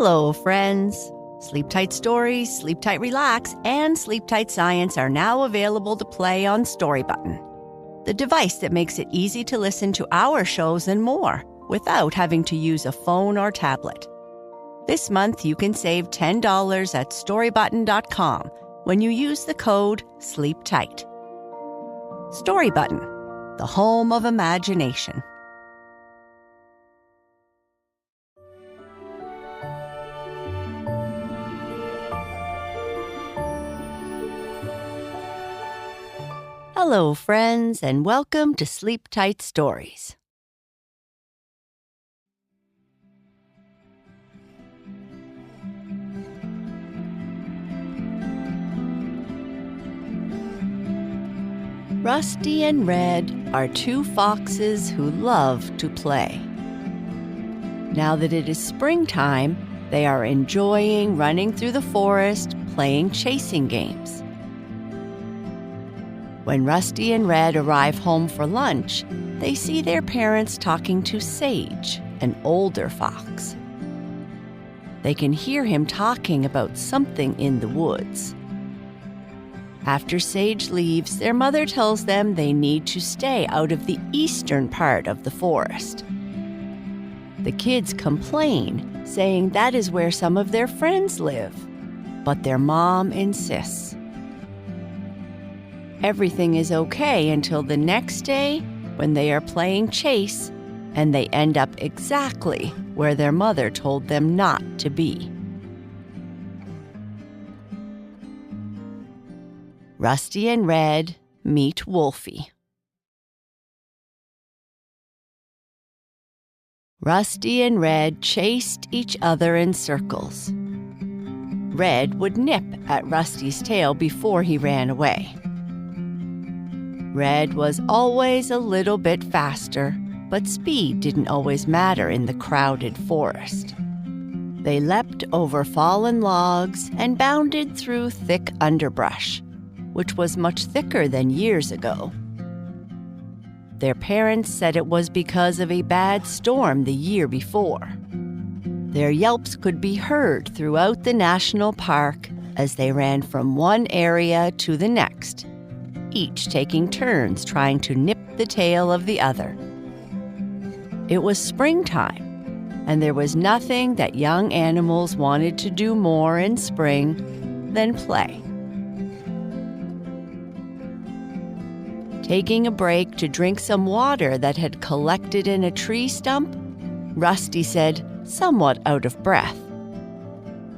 Hello, friends. Sleep Tight Stories, Sleep Tight Relax, and Sleep Tight Science are now available to play on Story Button, the device that makes it easy to listen to our shows and more without having to use a phone or tablet. This month, you can save $10 at storybutton.com when you use the code SLEEPTIGHT. Story Button, the home of imagination. Hello, friends, and welcome to Sleep Tight Stories. Rusty and Red are two foxes who love to play. Now that it is springtime, they are enjoying running through the forest, playing chasing games. When Rusty and Red arrive home for lunch, they see their parents talking to Sage, an older fox. They can hear him talking about something in the woods. After Sage leaves, their mother tells them they need to stay out of the eastern part of the forest. The kids complain, saying that is where some of their friends live, but their mom insists. Everything is okay until the next day when they are playing chase and they end up exactly where their mother told them not to be. Rusty and Red meet Wolfie. Rusty and Red chased each other in circles. Red would nip at Rusty's tail before he ran away. Red was always a little bit faster, but speed didn't always matter in the crowded forest. They leapt over fallen logs and bounded through thick underbrush, which was much thicker than years ago. Their parents said it was because of a bad storm the year before. Their yelps could be heard throughout the national park as they ran from one area to the next, each taking turns trying to nip the tail of the other. It was springtime, and there was nothing that young animals wanted to do more in spring than play. Taking a break to drink some water that had collected in a tree stump, Rusty said, somewhat out of breath,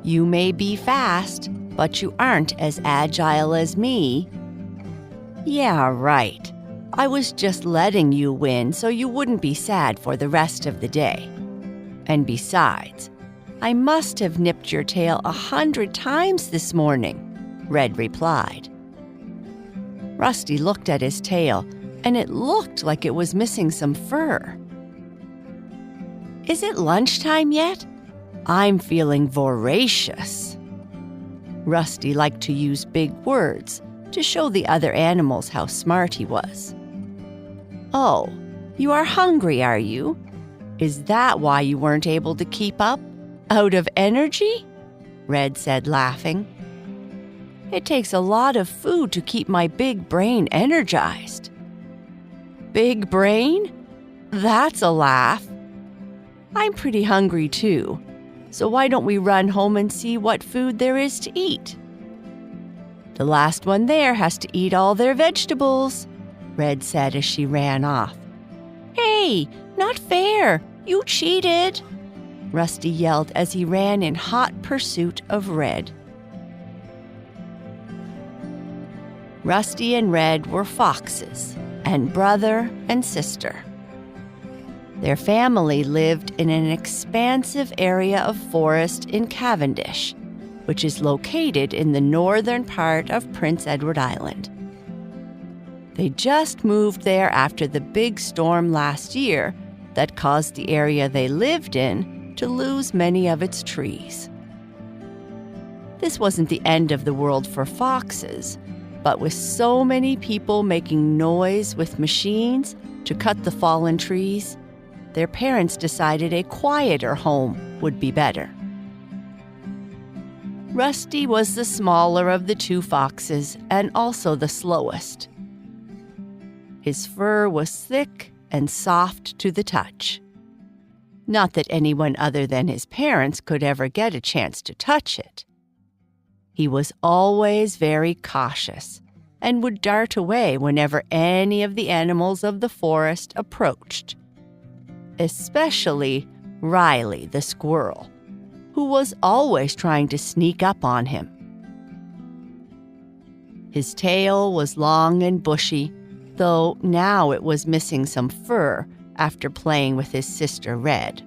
"You may be fast, but you aren't as agile as me." "Yeah, right. I was just letting you win so you wouldn't be sad for the rest of the day. And besides, I must have nipped your tail 100 times this morning," Red replied. Rusty looked at his tail, and it looked like it was missing some fur. "Is it lunchtime yet? I'm feeling voracious." Rusty liked to use big words to show the other animals how smart he was. "Oh, you are hungry, are you? Is that why you weren't able to keep up? Out of energy?" Red said, laughing. "It takes a lot of food to keep my big brain energized." "Big brain? That's a laugh. I'm pretty hungry too, so why don't we run home and see what food there is to eat?" "The last one there has to eat all their vegetables," Red said as she ran off. "Hey, not fair! You cheated!" Rusty yelled as he ran in hot pursuit of Red. Rusty and Red were foxes, and brother and sister. Their family lived in an expansive area of forest in Cavendish, which is located in the northern part of Prince Edward Island. They just moved there after the big storm last year that caused the area they lived in to lose many of its trees. This wasn't the end of the world for foxes, but with so many people making noise with machines to cut the fallen trees, their parents decided a quieter home would be better. Rusty was the smaller of the two foxes and also the slowest. His fur was thick and soft to the touch. Not that anyone other than his parents could ever get a chance to touch it. He was always very cautious and would dart away whenever any of the animals of the forest approached, especially Riley the squirrel, who was always trying to sneak up on him. His tail was long and bushy, though now it was missing some fur after playing with his sister Red.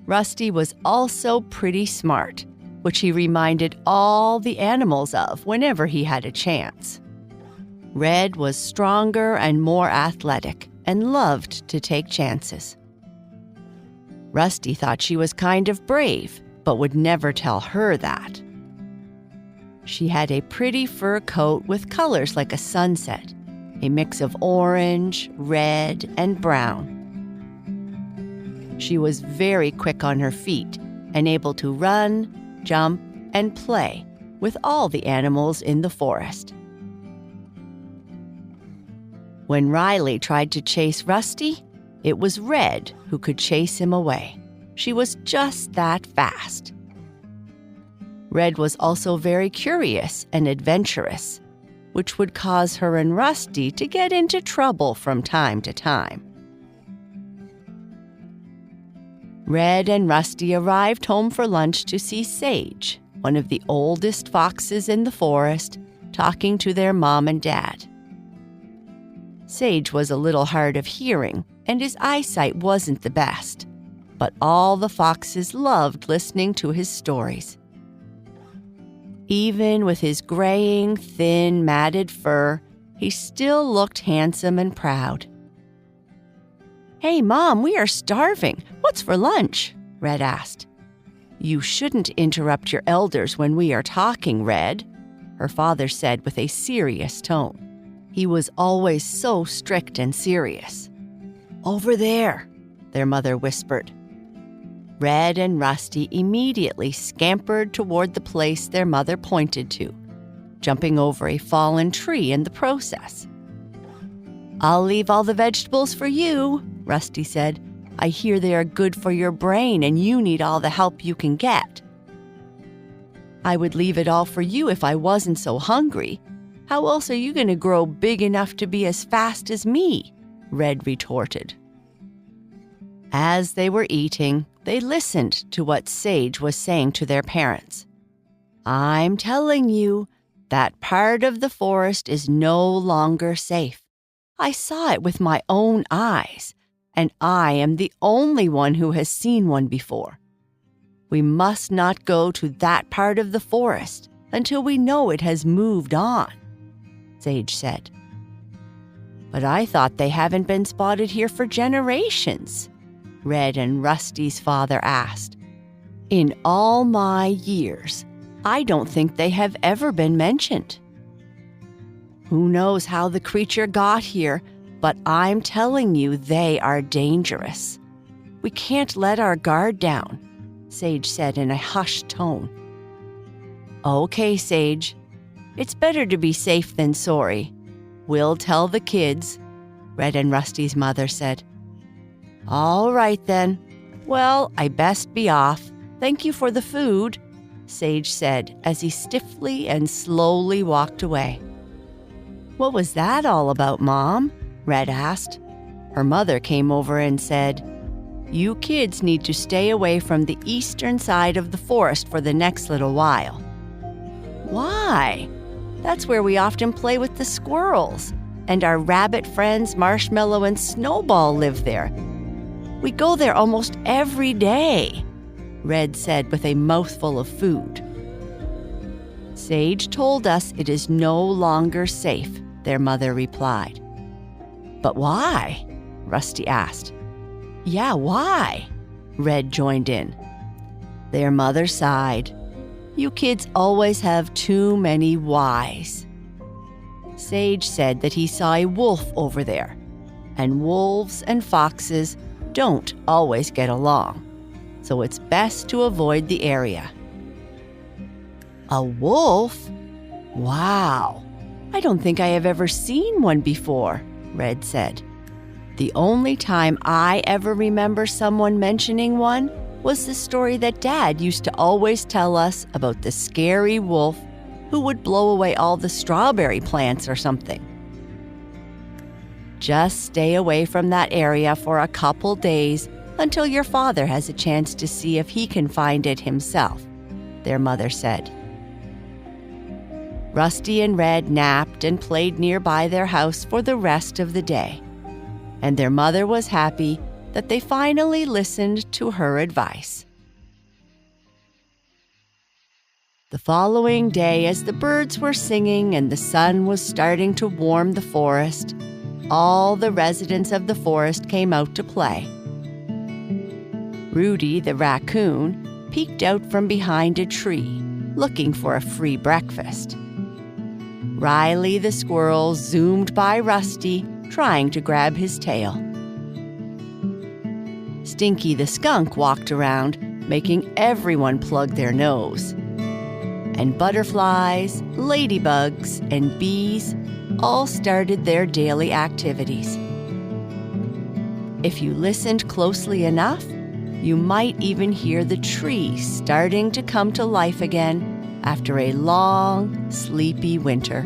Rusty was also pretty smart, which he reminded all the animals of whenever he had a chance. Red was stronger and more athletic and loved to take chances. Rusty thought she was kind of brave, but would never tell her that. She had a pretty fur coat with colors like a sunset, a mix of orange, red, and brown. She was very quick on her feet and able to run, jump, and play with all the animals in the forest. When Riley tried to chase Rusty, it was Red who could chase him away. She was just that fast. Red was also very curious and adventurous, which would cause her and Rusty to get into trouble from time to time. Red and Rusty arrived home for lunch to see Sage, one of the oldest foxes in the forest, talking to their mom and dad. Sage was a little hard of hearing, and his eyesight wasn't the best, but all the foxes loved listening to his stories. Even with his graying, thin, matted fur, he still looked handsome and proud. "Hey, Mom, we are starving. What's for lunch?" Red asked. "You shouldn't interrupt your elders when we are talking, Red," her father said with a serious tone. He was always so strict and serious. "Over there," their mother whispered. Red and Rusty immediately scampered toward the place their mother pointed to, jumping over a fallen tree in the process. "I'll leave all the vegetables for you," Rusty said. "I hear they are good for your brain and you need all the help you can get." "I would leave it all for you if I wasn't so hungry. How else are you going to grow big enough to be as fast as me?" Red retorted. As they were eating, they listened to what Sage was saying to their parents. "I'm telling you, that part of the forest is no longer safe. I saw it with my own eyes, and I am the only one who has seen one before. We must not go to that part of the forest until we know it has moved on," Sage said. "But I thought they haven't been spotted here for generations," Red and Rusty's father asked. "In all my years, I don't think they have ever been mentioned." "Who knows how the creature got here, but I'm telling you they are dangerous. We can't let our guard down," Sage said in a hushed tone. "Okay, Sage. It's better to be safe than sorry. We'll tell the kids," Red and Rusty's mother said. "All right, then. Well, I best be off. Thank you for the food," Sage said as he stiffly and slowly walked away. "What was that all about, Mom?" Red asked. Her mother came over and said, "You kids need to stay away from the eastern side of the forest for the next little while." "Why?" "That's where we often play with the squirrels, and our rabbit friends Marshmallow and Snowball live there. We go there almost every day," Red said with a mouthful of food. "Sage told us it is no longer safe," their mother replied. "But why?" Rusty asked. "Yeah, why?" Red joined in. Their mother sighed. "You kids always have too many whys." Sage said that he saw a wolf over there, and wolves and foxes don't always get along, so it's best to avoid the area. A wolf? Wow! I don't think I have ever seen one before, Red said. The only time I ever remember someone mentioning one was the story that Dad used to always tell us about the scary wolf who would blow away all the strawberry plants or something. Just stay away from that area for a couple days until your father has a chance to see if he can find it himself, their mother said. Rusty and Red napped and played nearby their house for the rest of the day, and their mother was happy that they finally listened to her advice. The following day, as the birds were singing and the sun was starting to warm the forest, all the residents of the forest came out to play. Rudy, the raccoon, peeked out from behind a tree, looking for a free breakfast. Riley, the squirrel, zoomed by Rusty, trying to grab his tail. Stinky, the skunk, walked around, making everyone plug their nose. And butterflies, ladybugs, and bees all started their daily activities. If you listened closely enough, you might even hear the trees starting to come to life again after a long, sleepy winter.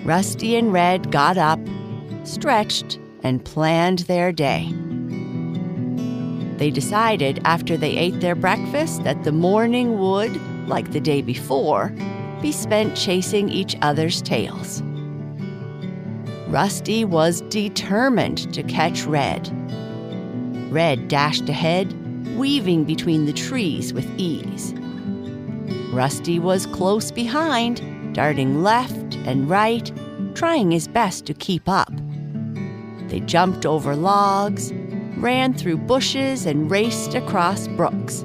Rusty and Red got up, stretched, and planned their day. They decided after they ate their breakfast that the morning would, like the day before, be spent chasing each other's tails. Rusty was determined to catch Red. Red dashed ahead, weaving between the trees with ease. Rusty was close behind, darting left and right, trying his best to keep up. They jumped over logs, ran through bushes, and raced across brooks,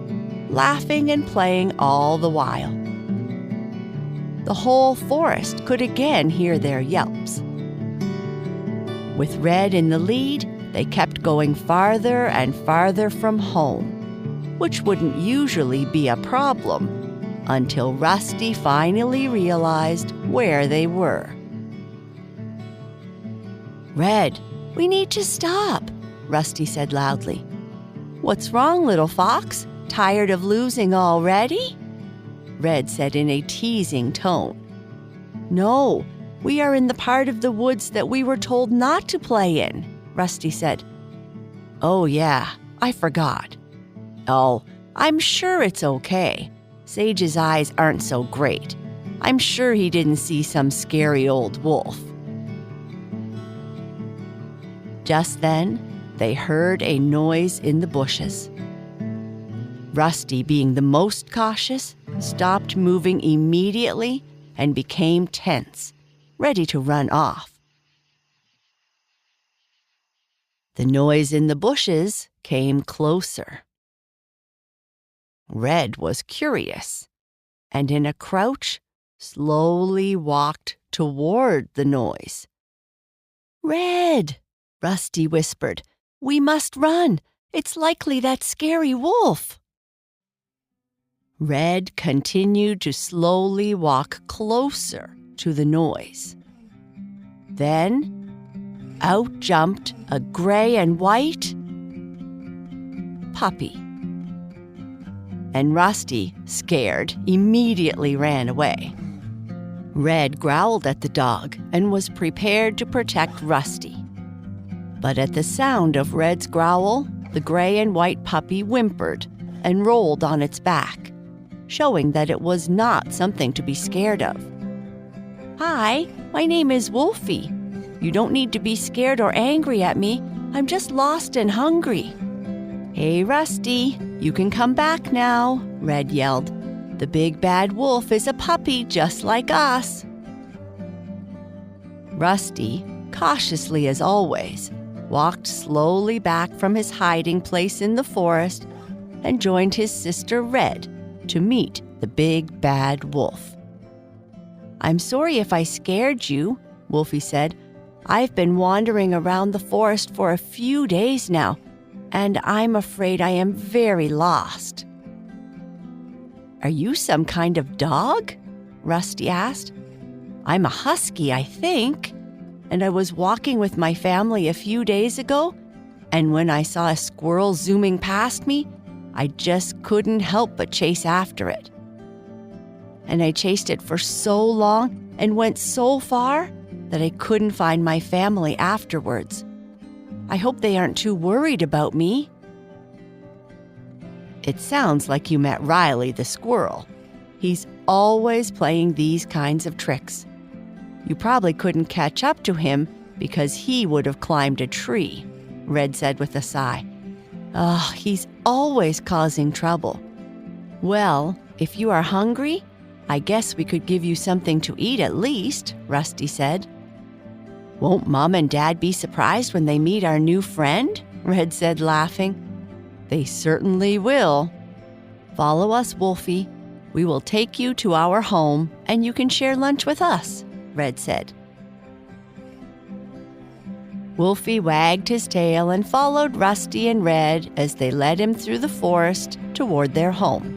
laughing and playing all the while. The whole forest could again hear their yelps. With Red in the lead, they kept going farther and farther from home, which wouldn't usually be a problem until Rusty finally realized where they were. "Red, we need to stop," Rusty said loudly. "What's wrong, little fox? Tired of losing already?" Red said in a teasing tone. "No, we are in the part of the woods that we were told not to play in," Rusty said. "Oh yeah, I forgot." "Oh, I'm sure it's okay. Sage's eyes aren't so great. I'm sure he didn't see some scary old wolf." Just then, they heard a noise in the bushes. Rusty, being the most cautious, stopped moving immediately and became tense, ready to run off. The noise in the bushes came closer. Red was curious, and in a crouch, slowly walked toward the noise. "Red," Rusty whispered, "we must run. It's likely that scary wolf." Red continued to slowly walk closer to the noise. Then, out jumped a gray and white puppy. And Rusty, scared, immediately ran away. Red growled at the dog and was prepared to protect Rusty. But at the sound of Red's growl, the gray and white puppy whimpered and rolled on its back, showing that it was not something to be scared of. "Hi, my name is Wolfie. You don't need to be scared or angry at me. I'm just lost and hungry." "Hey, Rusty, you can come back now," Red yelled. "The big bad wolf is a puppy just like us." Rusty, cautiously as always, walked slowly back from his hiding place in the forest and joined his sister Red to meet the big bad wolf. "I'm sorry if I scared you," Wolfie said. "I've been wandering around the forest for a few days now, and I'm afraid I am very lost." Are you some kind of dog? Rusty asked. I'm a husky, I think, and I was walking with my family a few days ago, and when I saw a squirrel zooming past me, I just couldn't help but chase after it. And I chased it for so long and went so far that I couldn't find my family afterwards. I hope they aren't too worried about me. It sounds like you met Riley the squirrel. He's always playing these kinds of tricks. You probably couldn't catch up to him because he would have climbed a tree, Red said with a sigh. Oh, he's always causing trouble. Well, if you are hungry, I guess we could give you something to eat at least, Rusty said. Won't Mom and Dad be surprised when they meet our new friend? Red said, laughing. They certainly will. Follow us, Wolfie. We will take you to our home, and you can share lunch with us, Red said. Wolfie wagged his tail and followed Rusty and Red as they led him through the forest toward their home.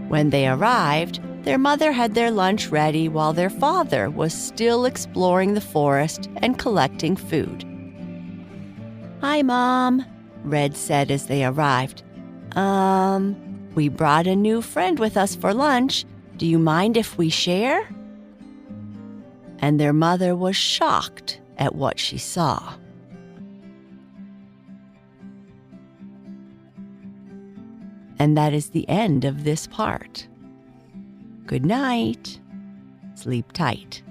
When they arrived, their mother had their lunch ready while their father was still exploring the forest and collecting food. Hi, Mom, Red said as they arrived. We brought a new friend with us for lunch. Do you mind if we share? And their mother was shocked at what she saw. And that is the end of this part. Good night. Sleep tight.